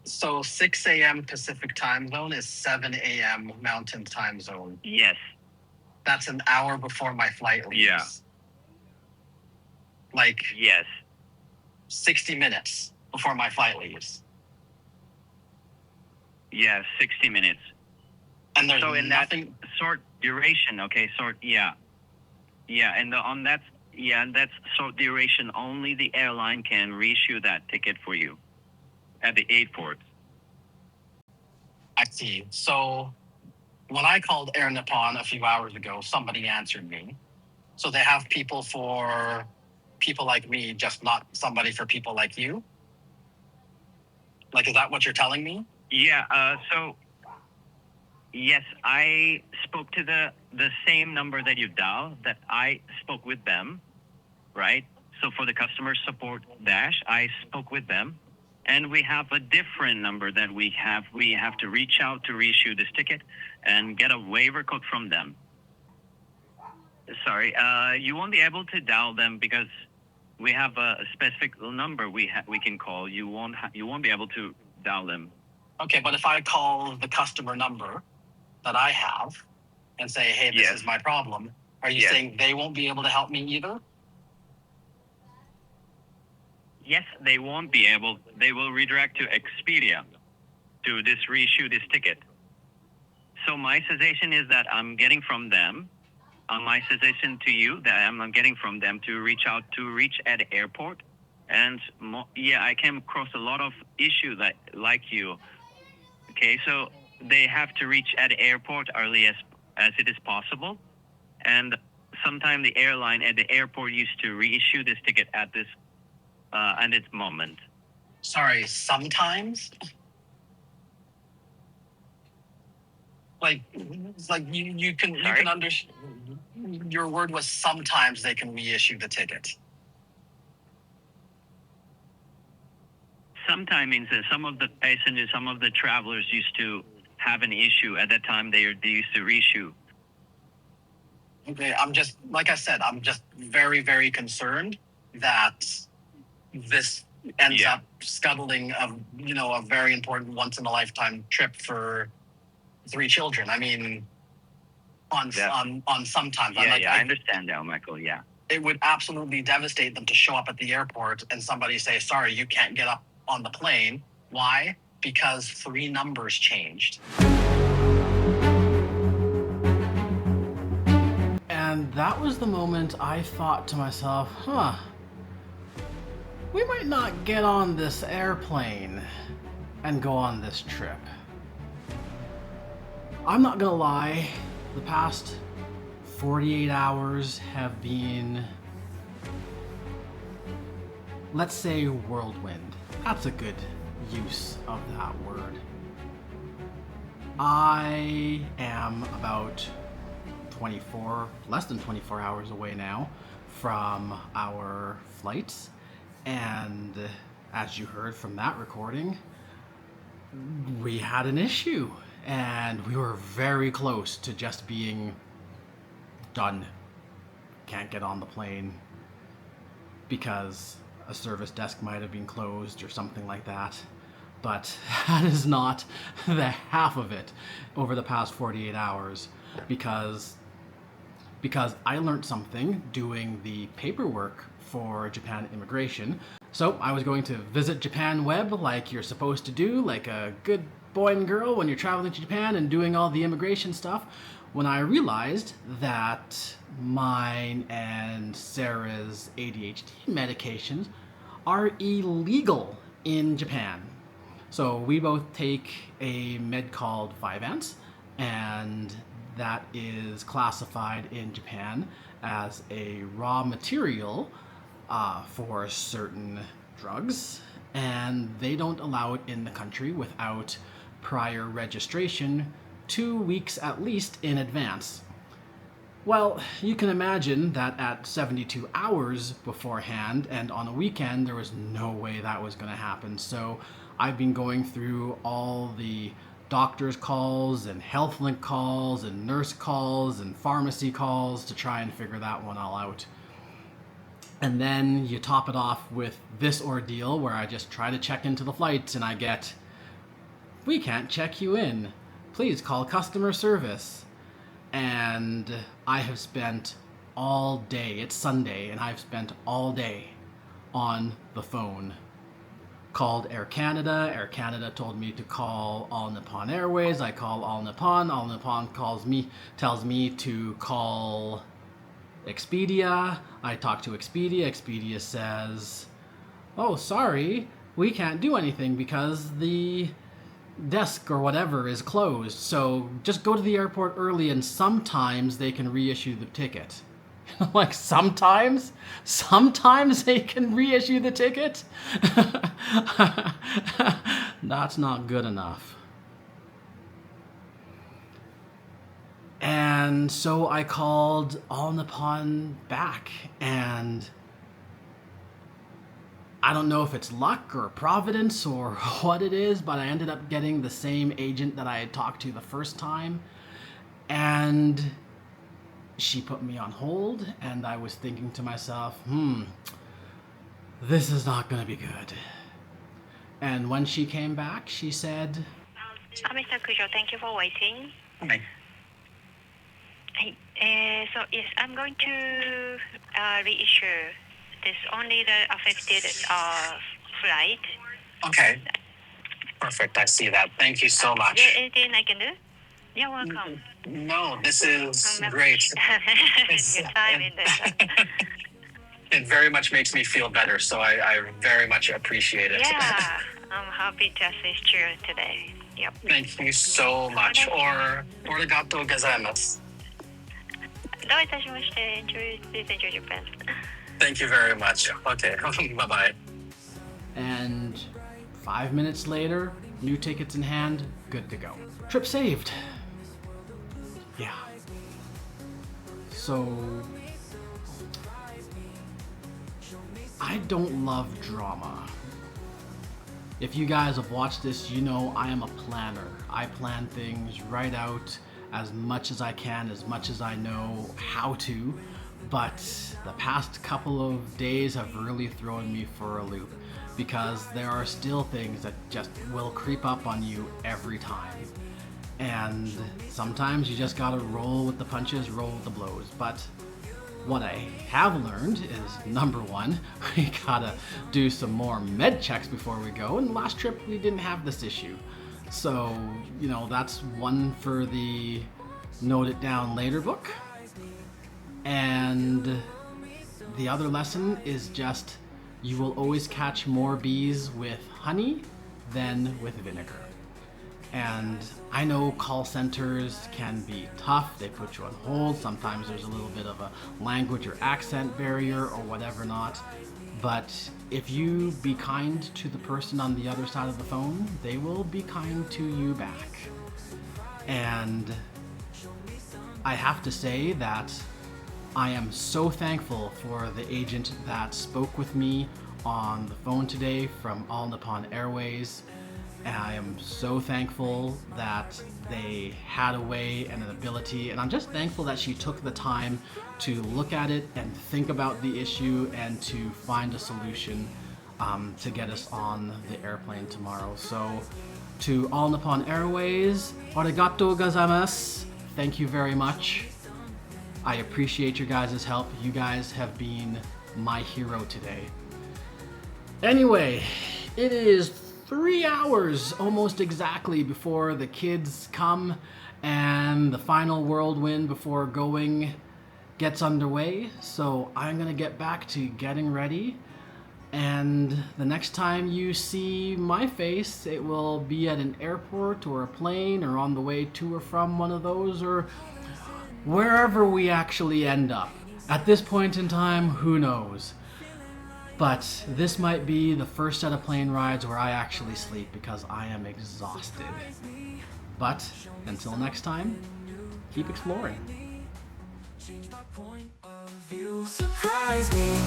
So 6 a.m. Pacific time zone is 7 a.m. Mountain time zone. Yes. That's an hour before my flight leaves. Yeah. Like Yes. 60 minutes before my flight leaves. Yeah, 60 minutes. And there's So in nothing. that short duration, okay, yeah, and on that, that's short duration. Only the airline can reissue that ticket for you at the airport. I see. So when I called Air Nippon a few hours ago, somebody answered me. So they have people for people like me, just not somebody for people like you? Like, is that what you're telling me? Yeah. So yes, I spoke to the same number that you dial. That I spoke with them, right? So for the customer support dash, I spoke with them, and we have a different number that we have. We have to reach out to reissue this ticket and get a waiver code from them. Sorry, you won't be able to dial them because we have a specific number we can call. You won't be able to dial them. Okay, but if I call the customer number that I have and say, hey, this is my problem, are you saying they won't be able to help me either? Yes, they won't be able. They will redirect to Expedia to reissue this ticket. So my suggestion is that I'm getting from them. My suggestion to you that I'm getting from them to reach at the airport, and I came across a lot of issues that like you. Okay, so they have to reach at the airport early as it is possible, and sometimes the airline at the airport used to reissue this ticket at this moment. Sorry, sometimes? Like you can understand. Your word was sometimes they can reissue the ticket. Sometimes means that some of the passengers, some of the travelers used to have an issue at that time. They used to reissue. Okay, I'm just, like I said, I'm just very, very concerned that this ends up scuttling a very important once in a lifetime trip for 3 children. I mean, on sometimes. I understand now, Michael. Yeah. It would absolutely devastate them to show up at the airport and somebody say, sorry, you can't get up on the plane. Why? Because 3 numbers changed. And that was the moment I thought to myself, we might not get on this airplane and go on this trip. I'm not gonna lie, the past 48 hours have been, let's say, whirlwind. That's a good use of that word. I am about less than 24 hours away now from our flights, and as you heard from that recording, we had an issue and we were very close to just being done. Can't get on the plane because a service desk might have been closed or something like that. But that is not the half of it over the past 48 hours because I learned something doing the paperwork for Japan immigration. So I was going to visit Japan Web like you're supposed to do, like a good boy and girl when you're traveling to Japan and doing all the immigration stuff, when I realized that mine and Sarah's ADHD medications are illegal in Japan. So we both take a med called Vyvanse, and that is classified in Japan as a raw material for certain drugs, and they don't allow it in the country without prior registration 2 weeks at least in advance. Well, you can imagine that at 72 hours beforehand and on a weekend, there was no way that was going to happen. So I've been going through all the doctor's calls and health link calls and nurse calls and pharmacy calls to try and figure that one all out. And then you top it off with this ordeal where I just try to check into the flights and I get, we can't check you in. Please call customer service. And I have spent all day, it's Sunday, and I've spent all day on the phone. Called Air Canada. Air Canada told me to call All Nippon Airways. I call All Nippon. All Nippon tells me to call Expedia. I talk to Expedia. Expedia says, oh, sorry, we can't do anything because the desk or whatever is closed. So just go to the airport early and sometimes they can reissue the ticket. Like sometimes they can reissue the ticket. That's not good enough. And so I called All Nippon back, and I don't know if it's luck or providence or what it is, but I ended up getting the same agent that I had talked to the first time, and she put me on hold, and I was thinking to myself, this is not gonna be good. And when she came back, she said, Mr. Kujo, thank you for waiting. Okay. So yes, I'm going to reissue this only the affected flight. Okay. Perfect. I see that. Thank you so Is much. there anything I can do? You're welcome. No, this is great. Your time in this. It very much makes me feel better, so I very much appreciate it. Yeah, I'm happy to assist you today. Yep. Thank you so much. Origato gozaimasu. どういたしまして。Please enjoy Japan. Thank you very much. Okay. Bye-bye. and 5 minutes later, new tickets in hand, good to go. Trip saved. Yeah. So, I don't love drama. If you guys have watched this, you know I am a planner. I plan things right out as much as I can, as much as I know how to, but the past couple of days have really thrown me for a loop because there are still things that just will creep up on you every time. And sometimes you just gotta roll with the punches, roll with the blows. But what I have learned is, number one, we gotta do some more med checks before we go. And last trip we didn't have this issue. So, that's one for the note it down later book. And the other lesson is just, you will always catch more bees with honey than with vinegar. And I know call centers can be tough. They put you on hold. Sometimes there's a little bit of a language or accent barrier or whatever not. But if you be kind to the person on the other side of the phone, they will be kind to you back. And I have to say that I am so thankful for the agent that spoke with me on the phone today from All Nippon Airways. And I am so thankful that they had a way and an ability, and I'm just thankful that she took the time to look at it and think about the issue and to find a solution to get us on the airplane tomorrow. So to All Nippon Airways, arigatou gozaimasu. Thank you very much. I appreciate your guys' help. You guys have been my hero today. Anyway, it is 3 hours almost exactly before the kids come and the final whirlwind before going gets underway. So I'm gonna get back to getting ready, and the next time you see my face, it will be at an airport or a plane or on the way to or from one of those, or wherever we actually end up. At this point in time, who knows? But this might be the first set of plane rides where I actually sleep because I am exhausted. But until next time, keep exploring. Change my point of view, surprise me.